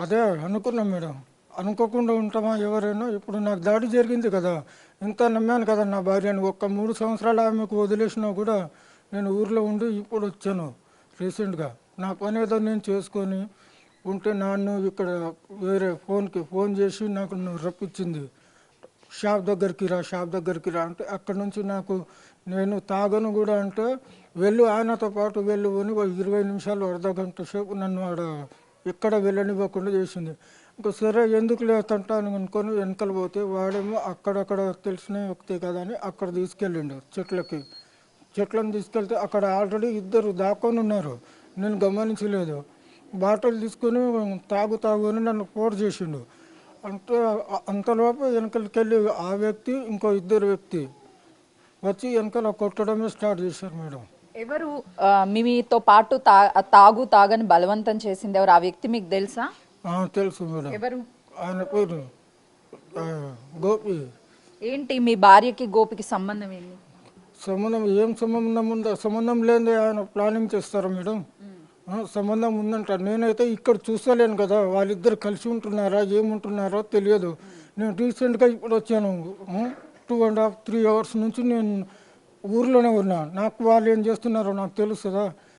అదే అనుకున్నాం మేడం. అనుకోకుండా ఉంటామా ఎవరైనా? ఇప్పుడు నాకు దాడి జరిగింది కదా, ఇంత నమ్మాను కదా నా భార్యని. ఒక్క 3 సంవత్సరాలు ఆమెకు వదిలేసినా కూడా నేను ఊర్లో ఉండి ఇప్పుడు వచ్చాను రీసెంట్గా. నా పని ఏదో నేను చేసుకొని ఉంటే నన్ను ఇక్కడ వేరే ఫోన్ చేసి నాకు రప్పించింది. షాప్ దగ్గరికి రా అంటే అక్కడ నుంచి నాకు నేను తాగను కూడా అంటే వెళ్ళు ఆయనతో పాటు వెళ్ళు అని ఒక 20 నిమిషాలు అర్ధ గంట సేపు నన్ను ఆడ ఎక్కడ వెళ్ళనివ్వకుండా చేసింది. ఇంకా సరే ఎందుకు లేదంటాను అనుకొని వెనకాల పోతే వాడేమో అక్కడక్కడ తెలిసిన వ్యక్తే కదా అని అక్కడ తీసుకెళ్ళిండు చెట్లను తీసుకెళ్తే అక్కడ ఆల్రెడీ ఇద్దరు దాక్కొని ఉన్నారు. నేను గమనించలేదు. బాటిల్ తీసుకొని తాగు అని నన్ను ఫోర్స్ చేసిండు. అంటే అంతలోపు వెనకలికి వెళ్ళి ఆ వ్యక్తి ఇంకో ఇద్దరు వ్యక్తి వచ్చి వెనకాల కొట్టడమే స్టార్ట్ చేశారు మేడం. ఎవరు మీతో పాటు తాగని బలవంతం చేసింది ఎవరు? ఆ వ్యక్తి మీకు తెలుసా? తెలుసు మేడం. ఎవరు? ఆయన పేరు గోపి. ఏంటి మీ భార్యకి గోపికి సంబంధం ఏంటి? సంబంధం ఏం సంబంధం ఉందో? సంబంధం లేదే ఆయన ప్లానింగ్ చేస్తారా మేడం? సంబంధం ఉందంట. నేనైతే ఇక్కడ చూస్తలేను కదా, వాళ్ళిద్దరు కలిసి ఉంటున్నారా ఏముంటున్నారో తెలియదు. నేను రీసెంట్గా ఇప్పుడు వచ్చాను. 2.5-3 అవర్స్ నుంచి నేను ఊర్లోనే ఉన్నా. నాకు వాళ్ళు ఏం చేస్తున్నారో నాకు తెలుస్తుందా?